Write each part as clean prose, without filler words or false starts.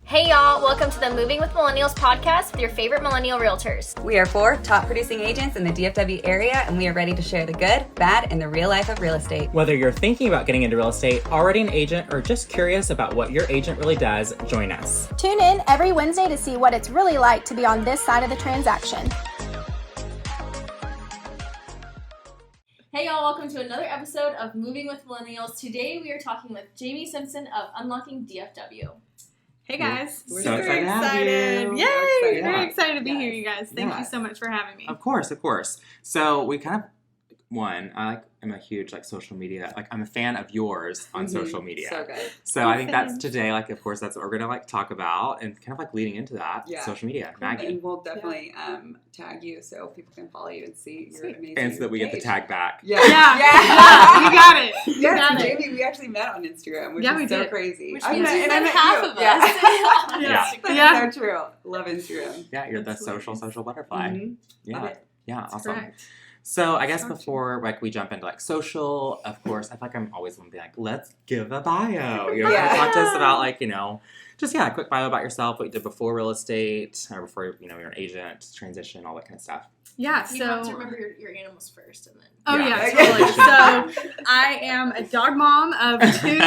Hey y'all, welcome to the Moving with Millennials podcast with your favorite millennial realtors. We are 4 top producing agents in the DFW area, and we are ready to share the good, bad, and the real life of real estate. Whether you're thinking about getting into real estate, already an agent, or just curious about what your agent really does, join us. Tune in every Wednesday to see what it's really like to be on this side of the transaction. Hey y'all, welcome to another episode of Moving with Millennials. Today we are talking with Jamie Simpson of Unlocking DFW. Hey guys, We're super so excited to have excited. you. Yay! Yeah. Very excited to be Yes. here, you guys. Thank you so much for having me. Of course. So we kind of, I'm a huge social media, I'm a fan of yours on social media. So good. So I think that's today, of course, that's what we're going to talk about and kind of leading into that, social media. Maggie. And we'll definitely tag you so people can follow you and see your amazing And so that we get the page. tag back. Yeah. You got it. You Yes, got it. Jamie, we actually met on Instagram, which Yeah, we is so did. crazy. Which I means met- you've and I met met half you. of Yeah. us. Yeah. That's Yeah. so true. Love Instagram. Yeah, you're the Absolutely. social butterfly. Mhm. Yeah. Love it. Yeah, That's awesome. correct. So I guess So before we jump into social, of course, I feel like I'm always going to be let's give a bio. Yeah. Talk to us about just a quick bio about yourself, what you did before real estate, or before you're an agent, transition, all that kind of stuff. Yeah, You so... have to remember your animals first and then. Oh, Yeah. yeah, totally. So I am a dog mom of 2.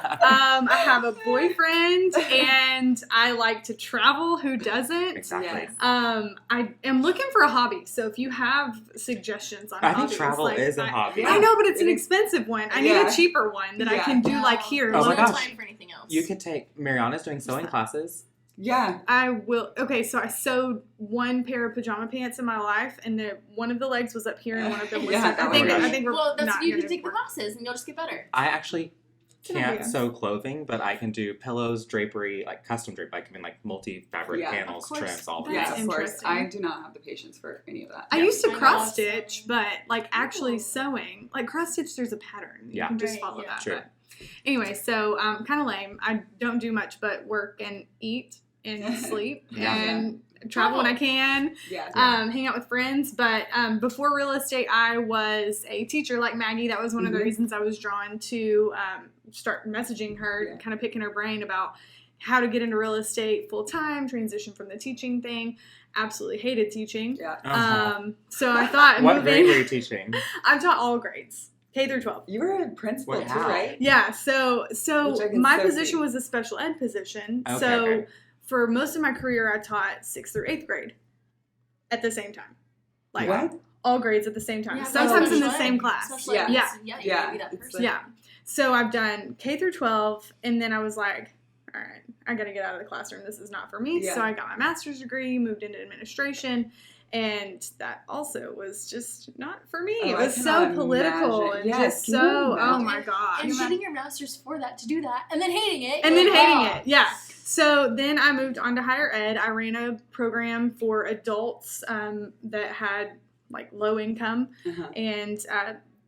I have a boyfriend, and I like to travel. Who doesn't? Exactly. Yes. I am looking for a hobby. So if you have suggestions on I think hobbies, travel is a hobby. I know, but it's an It- expensive one. I need Yeah. a cheaper one that I Yeah. can do here. Oh my no gosh. time for anything else. You could take Mariana's doing sewing classes. Yeah. I will. Okay, so I sewed one pair of pajama pants in my life, and one of the legs was up here, and one of them was. Yeah, I think. oh my I think we're Well, that's not you here can take the anymore. classes and you'll just get better. I actually Good can't idea. sew clothing, but I can do pillows, drapery, custom drape. I can multi-fabric Yeah, panels, of course. trims, all of That's that. Yeah, of course. interesting. I do not have the patience for any of that. I Yeah. used to I know. cross stitch, but actually sewing, cross stitch, there's a pattern. Yeah. You can just Right, follow yeah. that. True. But anyway, so kind of lame. I don't do much but work and eat and sleep Yeah. and travel when I can. Yeah. Hang out with friends. But before real estate, I was a teacher like Maggie. That was one of the Mhm. reasons I was drawn to start messaging her, Yeah. kind of picking her brain about how to get into real estate full time, transition from the teaching thing. Absolutely hated teaching. Yeah. Uh-huh. So I thought What grade were moving. you teaching? I've taught all grades, K through 12. You were a principal What, too, how? right? Yeah, so Which I can my so position see. was a special ed position. Okay, so okay. for most of my career, I taught 6th through 8th grade at the same time. What? All grades at the same time. Yeah, Sometimes in the special same ed. class. Special ed Yeah. means, you Yeah. gotta be that It's person. like- Yeah. So I've done K through 12, and then I was like, all right, I got to get out of the classroom. This is not for me. Yeah. So I got my master's degree, moved into administration, and that also was just not for me. Oh, It I was so cannot political imagine. and Yes, just can you so, oh imagine? my gosh. And getting your master's for that, to do that, and then hating it. And then You're hating like, it, yeah. So then I moved on to higher ed. I ran a program for adults that had low income Uh-huh. and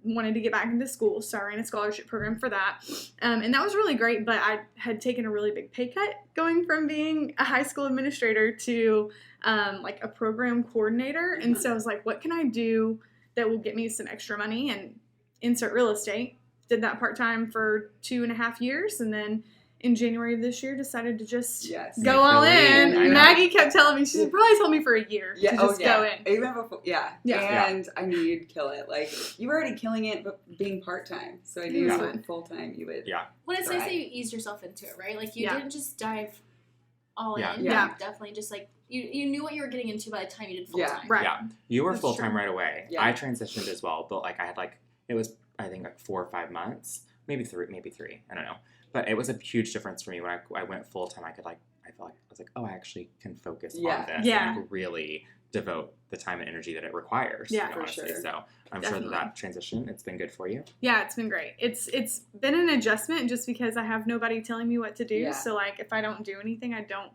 wanted to get back into school. So I ran a scholarship program for that. And that was really great, but I had taken a really big pay cut going from being a high school administrator to a program coordinator. And so I was like, what can I do that will get me some extra money and insert real estate? Did that part-time for 2.5 years, and then in January of this year decided to just Yes. go Make all the in. leap. I know. Maggie kept telling me, she said, probably told me for a year Yeah. to just go in. Even before, yeah. Yeah. And I knew you'd kill it. You were already killing it, but being part time. So I knew Yeah. full time you would. Yeah. Well, it's nice Right. that you eased yourself into it, right? You Yeah. didn't just dive all Yeah. in. Yeah. You definitely just you knew what you were getting into by the time you did full Yeah. time. Right. Yeah. You were That's full time true. right away. Yeah. I transitioned as well, but I had it was I think 4 or 5 months, maybe three. I don't know, but it was a huge difference for me when I went full time. I felt like I was oh, I actually can focus Yeah. on this Yeah. and really devote the time and energy that it requires. Yeah, for honestly. sure. So I'm Definitely. sure that transition it's been good for you. Yeah, it's been great. It's been an adjustment just because I have nobody telling me what to do. Yeah. So if I don't do anything, I don't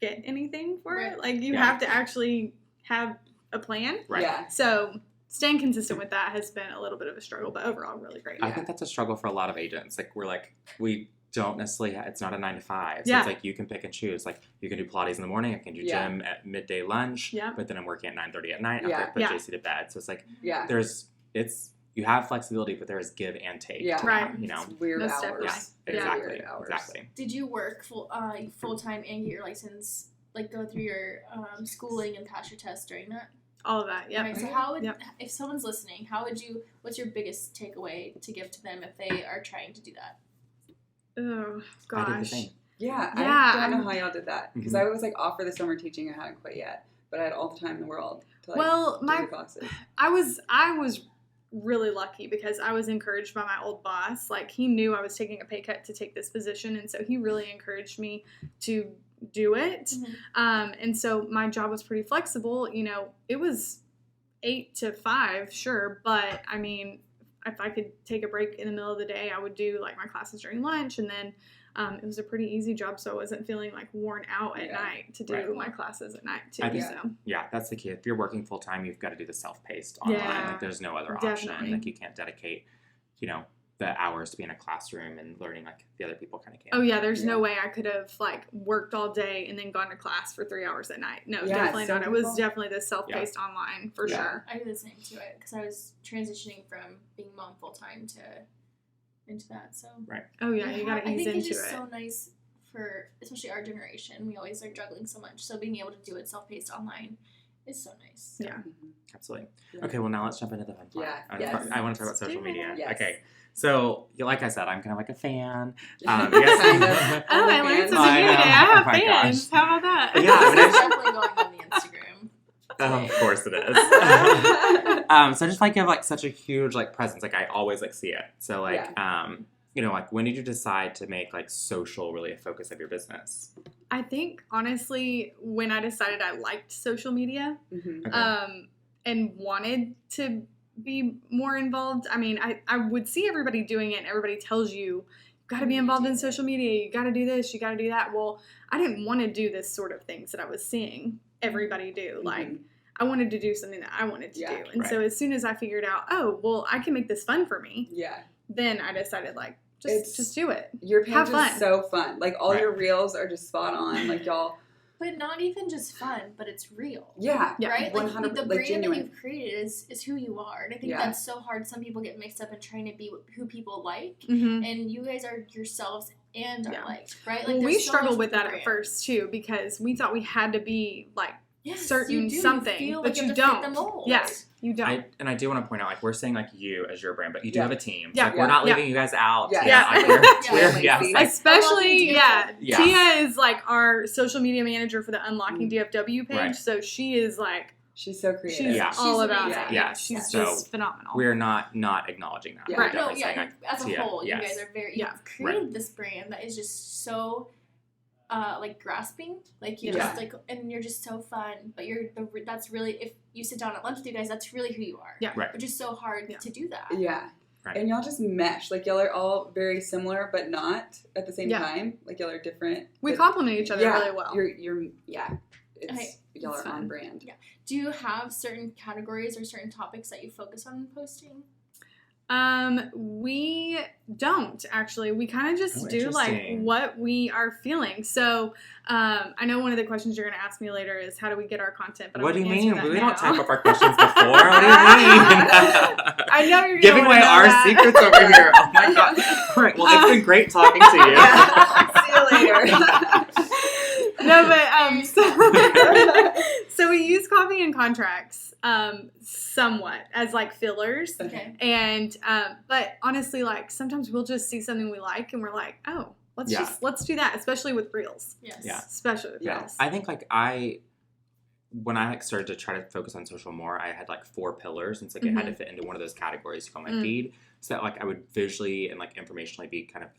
get anything for it. Right. You Yeah. have to actually have a plan. Right. Yeah. So staying consistent with that has been a little bit of a struggle, but overall really great. I think that's a struggle for a lot of agents. We don't necessarily, it's not a 9 to 5. So Yeah. it's you can pick and choose. You can do Pilates in the morning, I can do Yeah. gym at midday lunch, Yeah. but then I'm working at 9:30 at night after Yeah. I put Yeah. JC to bed. So it's Yeah. you have flexibility, but there is give and take. Yeah. Right. You know. It's weird Most hours. definitely. Yeah. Yeah. Exactly. Weird hours. Exactly. Did you work full time and get your license? Like go through your schooling and pass your test during that? All of that. Yeah. Right, so how would Yep. if someone's listening, what's your biggest takeaway to give to them if they are trying to do that? Oh I did the gosh. same. Yeah, Yeah, I don't know how y'all did that because Mhm. I was like off for the summer teaching. I hadn't quit yet, but I had all the time in the world to like Well, do the classes. I was really lucky because I was encouraged by my old boss. Like he knew I was taking a pay cut to take this position, and so he really encouraged me to do it. Mm-hmm. And so my job was pretty flexible. You know, it was 8 to 5, sure, but I mean, if I could take a break in the middle of the day, I would do like my classes during lunch, and then it was a pretty easy job, so I wasn't feeling like worn out at night to do Right. my classes at night too. I think- So Yeah, that's the key. If you're working full time, you've got to do the self-paced online. Yeah, Like there's no other definitely. option. Like you can't dedicate, the hours to be in a classroom and learning like the other people kind of can. oh yeah, there's no Yeah. way I could have like worked all day and then gone to class for 3 hours at night. No, Yeah, definitely some not. It was people- definitely the self-paced online for Yeah. sure. I do the same too, because I was transitioning from being mom full time into that. So Oh yeah, you gotta I ease think into it's just it. so nice for especially our generation. We always are juggling so much, so being able to do it self paced online is so nice. Yeah. Absolutely. Yeah. Okay, well now let's jump into the fun part. Yeah, I yes. want to talk about Let's social do it. media. Yes. Okay. So, like I said, I'm kind of like a fan. Kind yes. of. Oh, I learned OnlyFans. something I new know. today. I have Oh my fans. gosh. How about that? Yeah, I mean, This is definitely going on the Instagram. Of course it is. So I just like you have like such a huge like presence. Like I always like see it. So like like when did you decide to make like social really a focus of your business? I think honestly, when I decided I liked social media, Mhm. Okay. and wanted to be more involved. I mean, I would see everybody doing it, and everybody tells you, you got to be involved in social media, you got to do this, you got to do that. Well, I didn't want to do this sort of things that I was seeing everybody do. Like, I wanted to do something that I wanted to do. And so as soon as I figured out, oh, well, I can make this fun for me, Yeah. then I decided, like, It's- just do it. Your page Have is fun. so fun. Like all Right. your reels are just spot on. Like y'all. But not even just fun, but it's real. Yeah. Yeah, Right? 100%, the like, brand genuine. that you've created is who you are. And I think Yeah. that's so hard. Some people get mixed up in trying to be who people like. Mm-hmm. And you guys are yourselves and Yeah. are liked, right? Like Well, we there's so struggled much with that the at brand. first, too, because we thought we had to be, like, Yes, certain you do. something, you feel but like you have to fit don't. the mold. Yes, you don't. I do want to point out, like, we're saying, like, you as your brand, but you do Yeah. have a team. Yeah. Like, we're not Yeah. leaving you guys out. Yeah. Yeah. Like, Yeah. yes, like, Especially, Unlocking Yeah. Tia is like our social media manager for the Unlocking Mm. DFW page, Right. so she is like, She's so creative. she's Yeah. all She's about amazing. it. Yeah. She's So, just phenomenal. we're not acknowledging that. Yeah. We're Right. No, definitely saying, like, as a Tia, whole, yes. you guys are very. Yeah. You've created this brand that is just so, like grasping, like you Yeah. just like, and you're just so fun. But that's really, if you sit down at lunch with you guys, that's really who you are. Yeah. Right. Which is so hard Yeah. to do that. Yeah. Right. And y'all just mesh. Like y'all are all very similar, but not at the same Yeah. time. Like y'all are different. we but- complement each other yeah, really well. You're It's Okay, y'all it's are on fun. brand. Yeah. Do you have certain categories or certain topics that you focus on in posting? We don't actually. We kind of just Oh, do like interesting. what we are feeling. So, I know one of the questions you're going to ask me later is how do we get our content? But What do I'm you gonna mean? answer that We now. don't type up our questions before. What do you mean? I know you're gonna Giving wanna away know our that. secrets over here. Oh my god. All right. Well, it's been great talking to you. See you later. No, but so we use copy and contracts somewhat as like fillers. Okay. And but honestly, like sometimes we'll just see something we like and we're like, oh, let's do that, especially with reels. Yes. Yeah. Especially with Yeah. reels. I think like when I like started to try to focus on social more, I had like 4 pillars, and so like, it had to fit into one of those categories to go on my feed, so that like I would visually and like informationally be kind of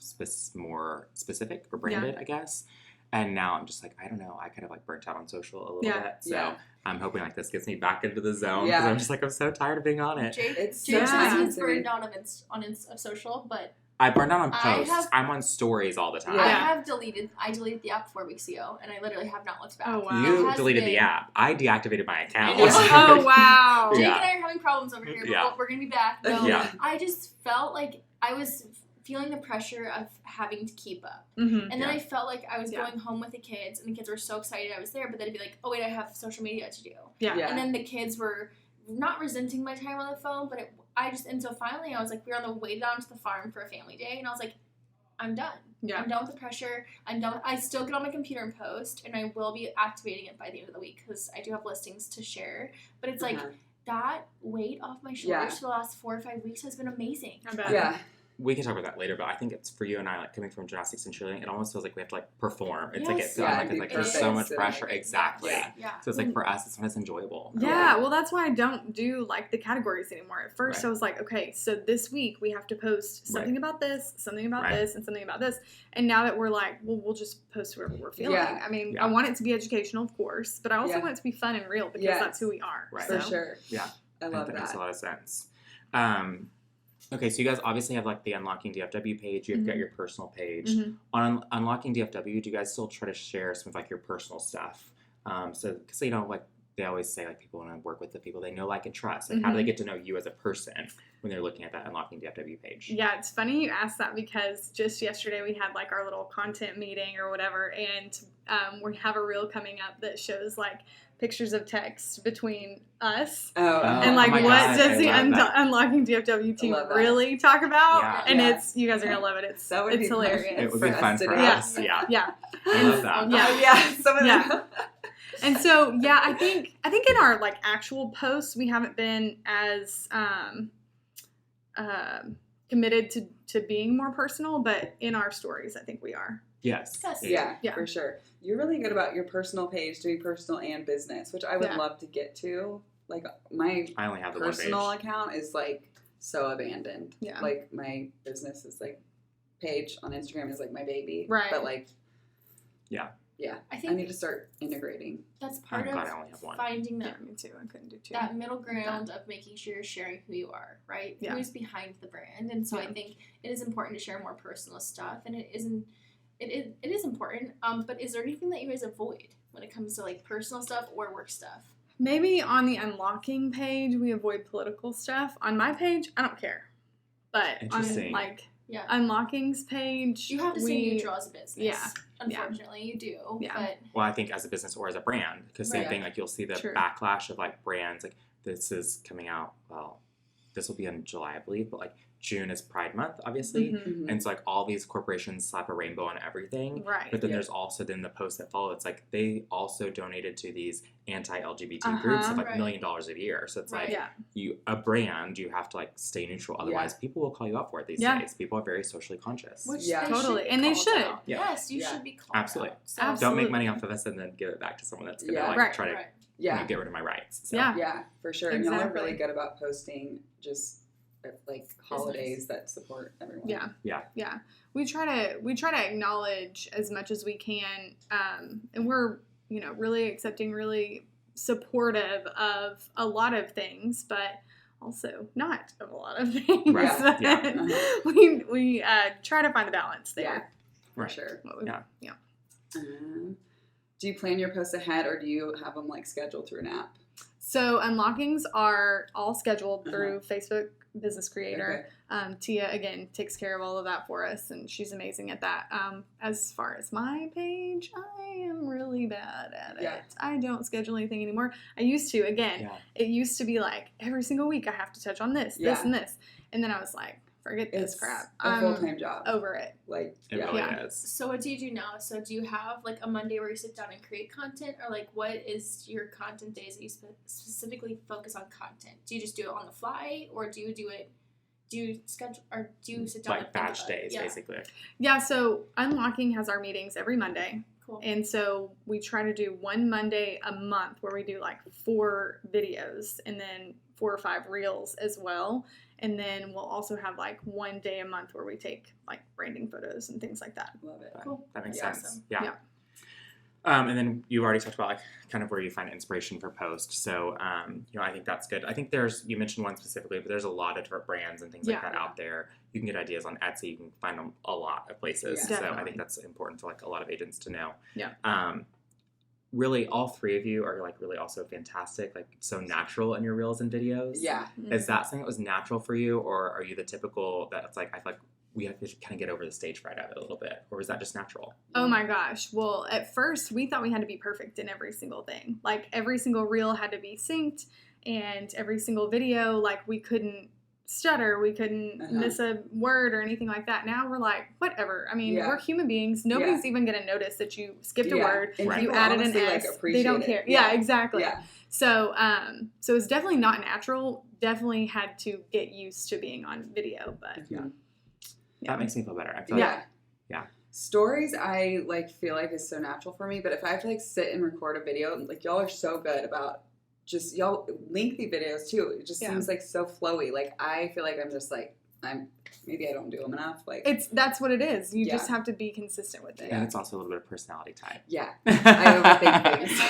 more specific or branded, I guess. And now I'm just like, I don't know, I kind of like burnt out on social a little bit, so Yeah. I'm hoping like this gets me back into the zone, because Yeah. I'm just like, I'm so tired of being on it. Jake, It's Jake so says time he's consuming. burned out on social, but I burned out on I posts. have- I'm on stories all the time. Yeah. I deleted the app 4 weeks ago, and I literally have not looked back. Oh, wow. You It has deleted been- the app. I deactivated my account. I know. Oh wow. Jake Yeah. and I are having problems over here, but Yeah. we're gonna be back. No, Yeah. I just felt like I was feeling the pressure of having to keep up. Mm-hmm. And then I felt like I was Yeah. going home with the kids, and the kids were so excited I was there, but then it'd be like, oh wait, I have social media to do. Yeah. Yeah. And then the kids were not resenting my time on the phone, but and so finally I was like, we were on the way down to the farm for a family day, and I was like, I'm done. Yeah. I'm done with the pressure. I'm done. I still get on my computer and post, and I will be activating it by the end of the week because I do have listings to share. But it's like that weight off my shoulders for the last 4 or 5 weeks has been amazing. I bet. Yeah. We can talk about that later, but I think it's for you and I, like coming from gymnastics and cheerleading, it almost feels like we have to like perform. It's like, there's so much pressure. Exactly. Yeah. So it's like for us, it's sometimes enjoyable. Yeah, well, that's why I don't do like the categories anymore. At first, I was like, okay, so this week we have to post something about this, something about this, and something about this. And now that we're like, well, we'll just post whatever we're feeling. Yeah. I mean, I want it to be educational, of course, but I also want it to be fun and real because that's who we are. Right. For sure. Yeah. I love that. That makes a lot of sense. Okay, so you guys obviously have like the Unlocking DFW page. You've got your personal page. On Unlocking DFW, do you guys still try to share some of like your personal stuff? So, because you know, like they always say, like people want to work with the people they know, like, and trust. Like, how do they get to know you as a person when they're looking at that Unlocking DFW page? Yeah, it's funny you asked that because just yesterday we had like our little content meeting or whatever, and we have a reel coming up that shows like pictures of text between us and like what does the Unlocking DFW team really talk about? And it's, you guys are gonna love it. It's hilarious. It would be fun for us. Yeah. I love that. And so I think in our like actual posts we haven't been as committed to being more personal, but in our stories I think we are. Yes. Yeah, for sure. You're really good about your personal page doing personal and business, which I would love to get to. Like I only have the personal account is like so abandoned. Yeah. Like my business is like page on Instagram is like my baby. Right. But like I think I need to start integrating. That's part of finding that. Me too. I couldn't do two. That middle ground of making sure you're sharing who you are, right? Yeah. Who's behind the brand, and so I think it is important to share more personal stuff, and it is important. But is there anything that you guys avoid when it comes to like personal stuff or work stuff? Maybe on the Unlocking page we avoid political stuff. On my page, I don't care. But on like Unlocking's page, you have to stay neutral as a business. Yeah. Unfortunately, you do. Yeah. But well, I think as a business or as a brand, because same thing, like you'll see the backlash of like brands, like this is coming out, well, this will be in July, I believe, but like June is Pride Month, obviously. And so like all these corporations slap a rainbow on everything. Right. But then there's also then the posts that follow. It's like they also donated to these anti-LGBT groups of like $1 million a year. So it's like a brand, you have to like stay neutral. Otherwise people will call you out for it these days. People are very socially conscious. Which totally. And they should. Yes, you should be called Absolutely. out. So Don't make money off of us and then give it back to someone that's going to like try to get rid of my rights. So. Yeah, for sure. Exactly. And y'all are really good about posting just like holidays that support everyone. Yeah. We try to acknowledge as much as we can, and we're really accepting, really supportive of a lot of things, but also not of a lot of things. Right. We try to find the balance there. For sure. Do you plan your posts ahead, or do you have them like scheduled through an app? So Unlockings are all scheduled through Facebook Business Creator. Tia, again, takes care of all of that for us, and she's amazing at that. As far as my page, I am really bad at it. I don't schedule anything anymore. I used to. Again, it used to be like every single week I have to touch on this, this, and this. And then I was like, forget this crap. A full-time job. Over it. Like, it really is. So what do you do now? So do you have like a Monday where you sit down and create content, or like what is your content days that you specifically focus on content? Do you just do it on the fly, or do you schedule, or do you sit down like batch days, basically? Yeah. So Unlocking has our meetings every Monday. Cool. And so we try to do one Monday a month where we do like 4 videos and then 4 or 5 reels as well. And then we'll also have like one day a month where we take like branding photos and things like that. Love it. Cool. That makes sense. Awesome. Yeah. And then you've already talked about like kind of where you find inspiration for posts. So, I think that's good. I think you mentioned one specifically, but there's a lot of different brands and things like that out there. You can get ideas on Etsy. You can find them a lot of places. So I think that's important for like a lot of agents to know. Yeah. Really, all 3 of you are like really also fantastic, like so natural in your reels and videos. Yeah. Is that something that was natural for you, or are you the typical that it's like, I feel like we have to kind of get over the stage fright of it a little bit, or was that just natural? Oh my gosh. Well, at first we thought we had to be perfect in every single thing. Like every single reel had to be synced. and every single video, like, we couldn't stutter, we couldn't miss a word or anything like that. Now we're like, whatever. I mean, we're human beings. Nobody's even going to notice that you skipped a word. And you added an S. They don't care. Yeah, exactly. Yeah. So it's definitely not natural. Definitely had to get used to being on video, but that makes me feel better. I feel like stories I like feel like is so natural for me, but if I have to like sit and record a video, like y'all are so good about just y'all lengthy videos too. It just seems like so flowy. Like I feel like I'm just like maybe I don't do them enough. Like that's what it is. You just have to be you're with it. And it's also a little bit of personality type. Yeah, I overthink things.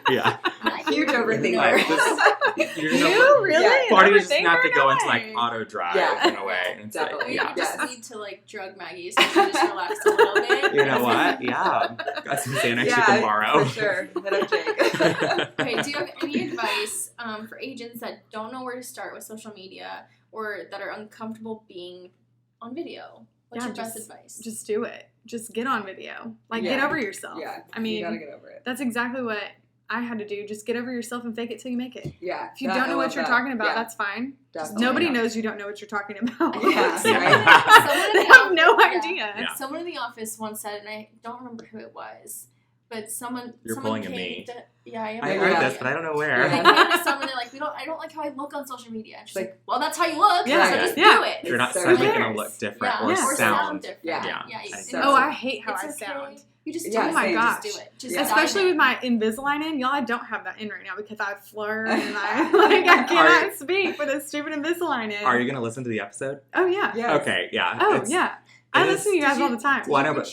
Yeah, huge overthinker. Like, you really? Part of you just have to go into like auto drive in a way. And it's definitely. Like, You just need to like drug Maggie so she just relax a little bit. You know what? Yeah, got some Xanax you can borrow. For sure. Hit up Jake. Okay, do you have any advice for agents that don't know where to start with social media or that are uncomfortable being on video? What's your best advice? Just do it. Just get on video. Like, get over yourself. Yeah, I mean, you gotta get over it. That's exactly what I had to do. Just get over yourself and fake it till you make it. Yeah. If you don't know what you're talking about, that's fine. Nobody knows you don't know what you're talking about. Yeah. They have no idea. Yeah. Someone in the office once said, and I don't remember who it was, but someone pulling came at me. I heard this, but I don't know where. They came to someone, they're like, I don't like how I look on social media. And she's like, well, that's how you look. So just do it. You're not suddenly going to look different or sound different. Yeah. I hate how I sound. You just oh my gosh. Just do it. Just especially with my Invisalign in. Y'all, I don't have that in right now because I flur and I cannot speak with a stupid Invisalign in. Are you going to listen to the episode? Oh, yeah. Yes. Okay, yeah. Oh, yeah. I listen to you guys all the time. Well, I know, but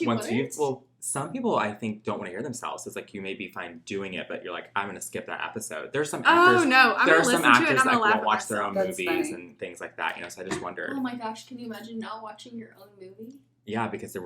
some people I think don't want to hear themselves. It's like you may be fine doing it, but you're like, I'm going to skip that episode. There's some actors. Oh no, I'm going to listen to it and I'm going to laugh won't watch their own That's movies funny. and things like that. So I just wondered. Oh my gosh, can you imagine not watching your own movie? Yeah, because there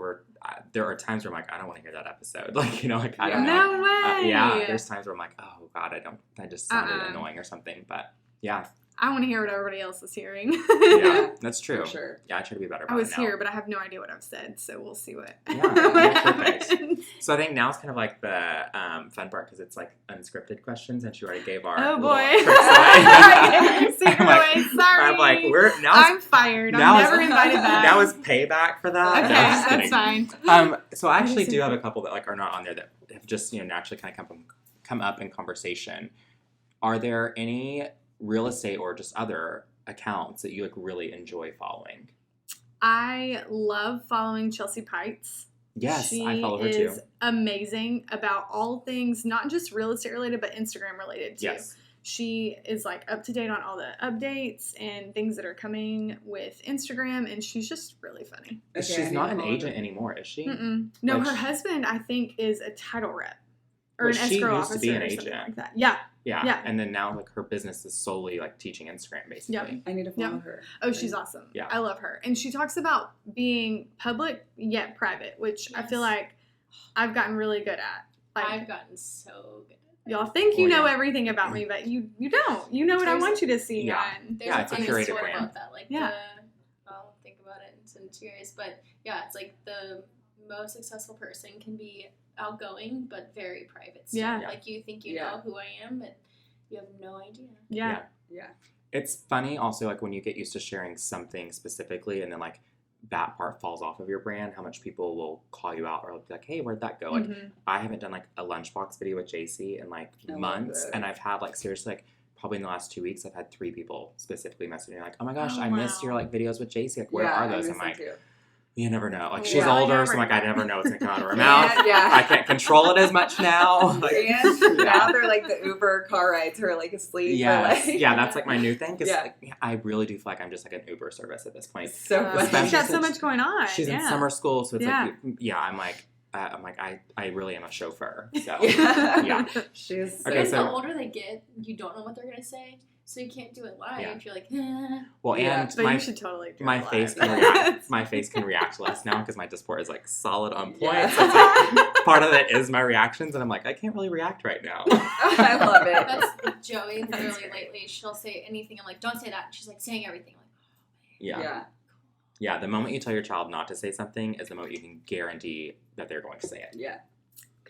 are times where I'm like, I don't want to hear that episode. Like, I don't know. No way. Yeah, there's times where I'm like, oh God, I just sounded annoying or something. But yeah. I want to hear what everybody else is hearing. Yeah, that's true. For sure. Yeah, I try to be better about I was it now. here, but I have no idea what I've said, so we'll see what happens. So I think now it's kind of like the fun part because it's like unscripted questions, and she already gave our oh boy. I'm like, I'm fired. I'm never invited back. That was payback for that. Okay, that's fine. So I actually do have a couple that like are not on there that have just naturally kind of come up in conversation. Are there any real estate or just other accounts that you like really enjoy following? I love following Chelsea Pites. Yes, I follow her too. She is amazing about all things, not just real estate related, but Instagram related too. Yes. She is like up to date on all the updates and things that are coming with Instagram, and she's just really funny. Okay, she's not an agent anymore, is she? No, her husband I think is a title rep or an escrow officer to be an or agent. something like that. Yeah. Yeah, and then now like her business is solely like teaching Instagram basically. Yep. I need to follow her. Oh, she's awesome. Yeah. I love her. And she talks about being public yet private, which I feel like I've gotten really good at. Like, I've gotten so good at y'all think you know everything about me, but you don't. You know what I want you to see. Yeah. There's it's a curated brand. About that. Like I'll think about it and send it to you guys. But yeah, it's like the most successful person can be outgoing but very private stuff. Yeah. Like you think you know who I am, but you have no idea. Yeah. It's funny also like when you get used to sharing something specifically and then like that part falls off of your brand, how much people will call you out or be like, hey, where'd that go? Like I haven't done like a lunchbox video with JC in like months, and I've had like seriously like probably in the last 2 weeks I've had 3 people specifically messaging me like, oh my gosh, I missed your like videos with JC, like where are those? I'm like, you never know. Like she's older, so I'm like I never know what's gonna come out of her mouth. I can't control it as much now. Like, now they're like the Uber car rides who are like asleep. Yes. Like, that's like my new thing. Because I really do feel like I'm just like an Uber service at this point. So she's got so much going on. She's in summer school, so it's like I'm like I really am a chauffeur. So she's okay. So the older they get, you don't know what they're gonna say. So you can't do it live. You're like, well, and but you should totally do my it face live. can react. My face can react less now because my Disport is like solid on point. So it's like, part of it is my reactions, and I'm like, I can't really react right now. I love it. That's Joey. Literally, lately, she'll say anything. I'm like, don't say that. She's like saying everything. I'm like, yeah. The moment you tell your child not to say something is the moment you can guarantee that they're going to say it. Yeah.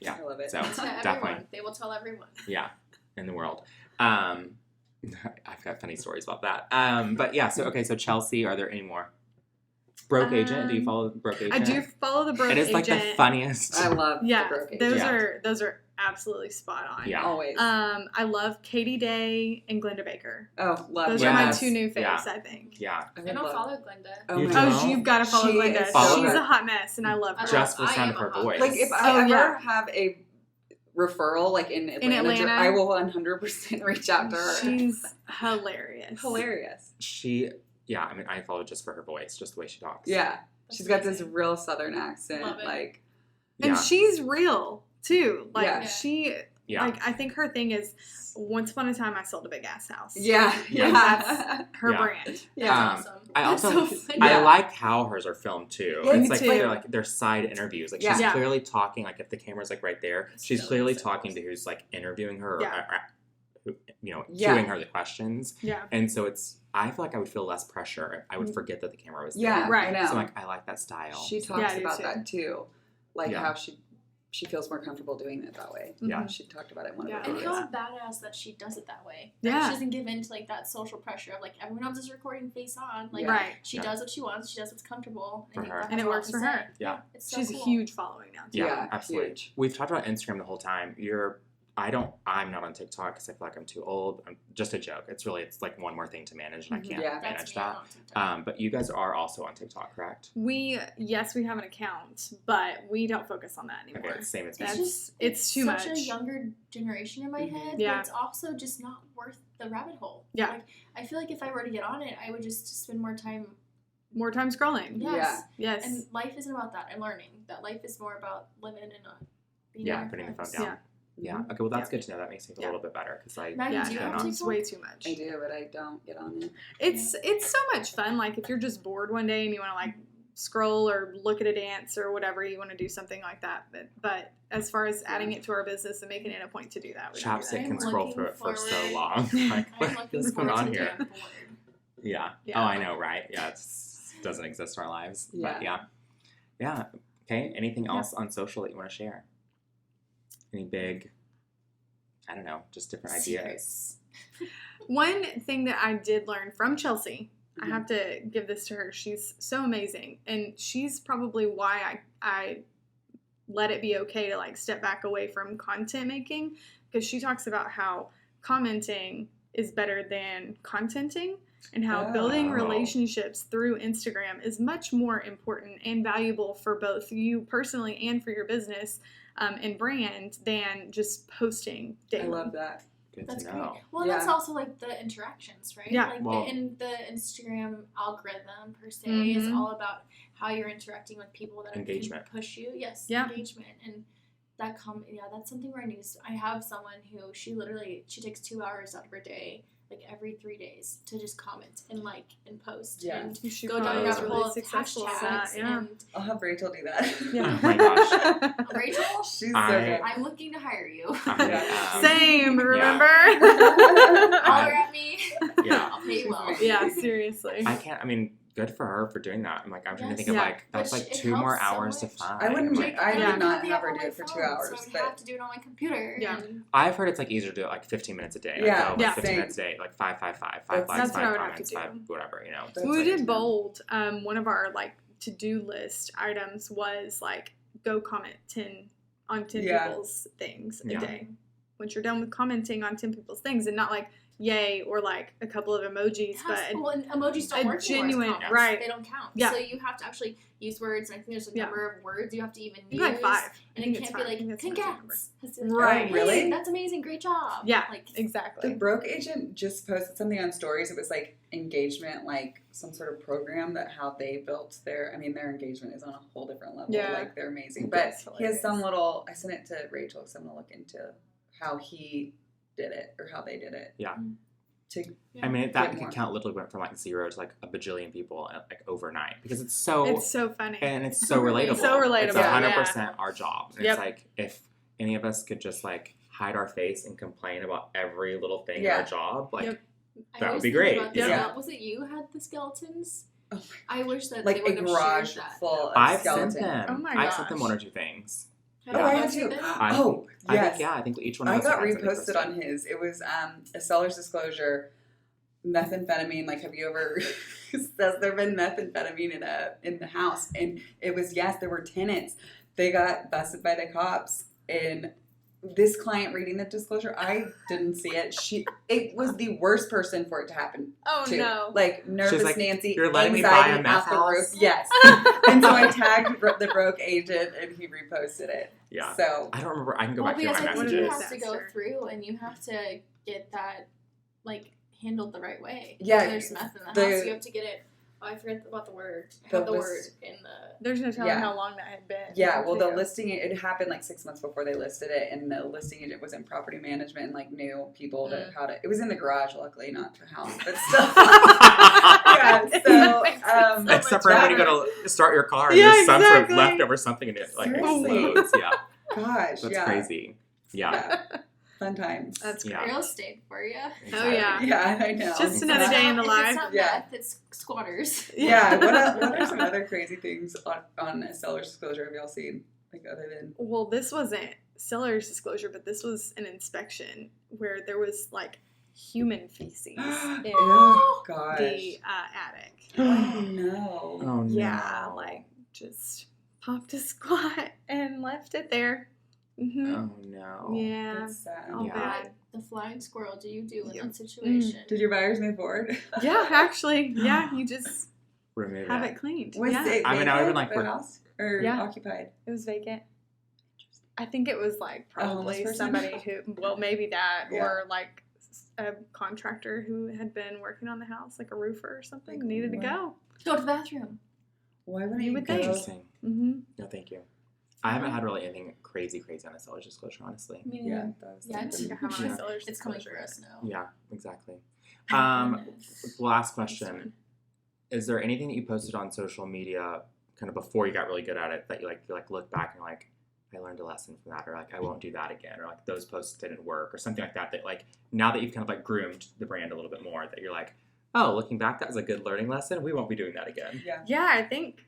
I love it. So definitely, they will tell everyone. Yeah, in the world. I've got funny stories about that. But yeah, so Chelsea, are there any more? Broke Agent, do you follow Broke Agent? I do follow the Broke Agent. It is like the funniest. I love the Broke Agent. Those are absolutely spot on. Yeah. Always. I love Katie Day and Glenda Baker. Oh, love those are my two new faves, I think. Yeah. I don't follow Glenda. Oh, you've got to follow Glenda. She's a hot mess, and I love her. Just for the sound of her voice. Like, if I ever have a referral, like in Atlanta, I will 100% reach out to her. She's hilarious. Yeah, I mean, I follow just for her voice, just the way she talks. Yeah. She's got this real Southern accent. Like, and she's real, too. Like, Yeah. Like, I think her thing is, once upon a time, I sold a big ass house. Yeah. That's her brand. Yeah. Awesome. I also, so I like how hers are filmed too. Yeah, it's like they're side interviews. Like she's clearly talking, like if the camera's like right there, she's clearly talking to who's like interviewing her or cueing her the questions. Yeah. And so I feel like I would feel less pressure. I would forget that the camera was there. Yeah, right. I know. So like I like that style. She talks about that too. Like how she feels more comfortable doing it that way. Yeah. She talked about it in one of her And videos. how badass that she does it that way. Yeah. Like, she doesn't give in to like that social pressure of like everyone else is recording face on. Like she does what she wants. She does what's comfortable. For her. And it works for her. Yeah. It's so She's cool. a huge following now too. Yeah, absolutely. Huge. We've talked about Instagram the whole time. I'm not on TikTok because I feel like I'm too old. I'm just a joke. It's like one more thing to manage, and I can't manage that. But you guys are also on TikTok, correct? We have an account, but we don't focus on that anymore. Okay, same as me. It's too much. Such a younger generation in my head, but it's also just not worth the rabbit hole. Yeah. Like, I feel like if I were to get on it, I would just spend more time scrolling. Yes. Yes. And life isn't about that. I'm learning that life is more about living and not being putting the phone down. Yeah. Okay. Well, that's good to know. That makes me feel a little bit better because it's way too much. I do, but I don't get on it. It's so much fun. Like if you're just bored one day and you want to like scroll or look at a dance or whatever, you want to do something like that. But as far as adding it to our business and making it a point to do that, Chapstick can scroll through it for so long. Like what's going on here? Yeah. Oh, I know, right? Yeah, it doesn't exist in our lives. Yeah. But yeah. Okay. Anything else on social that you want to share? Any big, I don't know, just different ideas? One thing that I did learn from Chelsea, I have to give this to her. She's so amazing. And she's probably why I let it be okay to like step back away from content making, because she talks about how commenting is better than contenting and how building relationships through Instagram is much more important and valuable for both you personally and for your business and brand than just posting daily. I love that. That's great. Well, that's also like the interactions, right? Yeah. Like the Instagram algorithm per se is all about how you're interacting with people that engagement can push you. Yes, engagement. And that that's something where I have someone who she takes 2 hours out of her day, like every 3 days, to just comment and like and post and go down a rabbit hole of hashtags. And I'll have Rachel do that. Oh my gosh. Rachel, she's so good. I'm looking to hire you. Same, remember? Holler at me. Yeah. I'll pay you well. Yeah, seriously. Good for her for doing that. I'm trying to think of that's like 2 more hours to find. I would not have her do it for 2 hours. So I would have to do it on my computer. Yeah. I've heard it's like easier to do it like 15 minutes a day. 15 minutes a day, like 5 likes, 5 comments, 5 whatever, you know. We did bold. One of our like to-do list items was like go comment 10 people's things a day. Once you're done with commenting on 10 people's things, and not like yay or like a couple of emojis, and emojis don't work genuine, right? They don't count. Yeah. So you have to actually use words. And I think there's a number of words you have to even use. Like 5. And it can't be like congrats. Right. Oh, really? That's amazing. Great job. Yeah. Exactly. The Broke Agent just posted something on stories. It was like engagement, like some sort of program that how they built their engagement is on a whole different level. Yeah. Like they're amazing. But he has some little, I sent it to Rachel because I'm going to look into how he did it or how they did it. Yeah. That account literally went from like 0 to like a bajillion people like overnight because it's so funny and it's so relatable. So relatable. It's 100% our job. And it's like if any of us could just like hide our face and complain about every little thing in our job, like that would be great. Was it you who had the skeletons? I wish that like they would a garage have full of I've skeletons. sent them. Oh my I've gosh. sent them 1 or 2 things. I have too. I think each one of us I got reposted on his. It was a seller's disclosure, methamphetamine. Like, have you ever? Has there been methamphetamine in the house? And it was there were tenants. They got busted by the cops, and this client reading the disclosure, I didn't see it. It was the worst person for it to happen. Oh to. No! Like nervous like, Nancy, you're letting anxiety me buy a meth out the roof. house? Yes. And so I tagged the broke agent, and he reposted it. Yeah. So I don't remember. I can go back through my messages. You have to go through, and you have to get that handled the right way. Yeah. If there's meth in the house, you have to get it. Oh, I forget about the word. I have the word in the. There's no telling how long that had been. Yeah, well, the listing, it happened 6 months before they listed it, and the listing agent was in property management and knew people how to. It was in the garage, luckily, not the house, but still. Except for when you go to start your car and there's some sort of leftover something and it explodes. Yeah. Gosh, that's crazy. Yeah. Fun times. That's great. Real estate for you. Exactly. Oh yeah. Yeah, I know. Just another day in the life. It's not meth, it's squatters. Yeah. What are some other crazy things on a seller's disclosure have y'all seen? Other than. Well, this wasn't seller's disclosure, but this was an inspection where there was human feces in the attic. Oh no. Oh no. Yeah, just popped a squat and left it there. Mm-hmm. Oh no. Yeah. That's sad. All bad. The flying squirrel do you do in that situation? Did your buyers move forward? Yeah, actually. Yeah, you just remove have it cleaned. Was it I would have been the house or occupied? It was vacant. I think it was probably somebody who, maybe that or a contractor who had been working on the house, a roofer or something, needed to go. Go to the bathroom. Why would you go? Interesting. Mm-hmm. No, thank you. I haven't had really anything crazy on a seller's disclosure, honestly. It's coming for us now. Yeah, exactly. Last question. Is there anything that you posted on social media kind of before you got really good at it that you look back and I learned a lesson from that, or I won't do that again, or those posts didn't work, or something like that now that you've kind of groomed the brand a little bit more, that you're oh, looking back, that was a good learning lesson. We won't be doing that again. Yeah, I think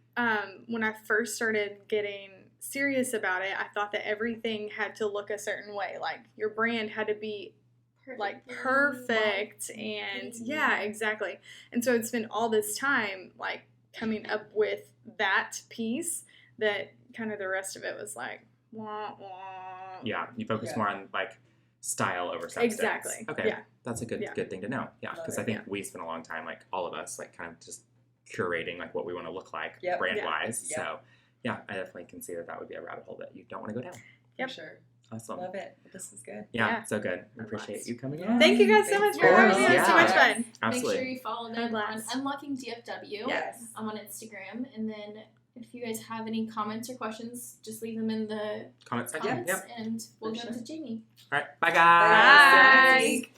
when I first started getting serious about it, I thought that everything had to look a certain way. Your brand had to be perfect and exactly. And so it's been all this time coming up with that piece that kind of the rest of it was wah, wah. Yeah, you focus more on style over substance. Exactly. Okay. Yeah. That's a good thing to know. Yeah, because I think we spent a long time, all of us, kind of just curating what we want to look like brand wise. Yep. So yeah, I definitely can see that would be a rabbit hole that you don't want to go down. Yep. For sure. Awesome. Love it. This is good. Yeah. So good. I appreciate you coming in. Thank you guys so much for having me. It was so much fun. Absolutely. Make sure you follow them on Unlocking DFW. Yes. I'm on Instagram. And then if you guys have any comments or questions, just leave them in the comment section. And we'll go to Jamie. All right. Bye, guys. Bye.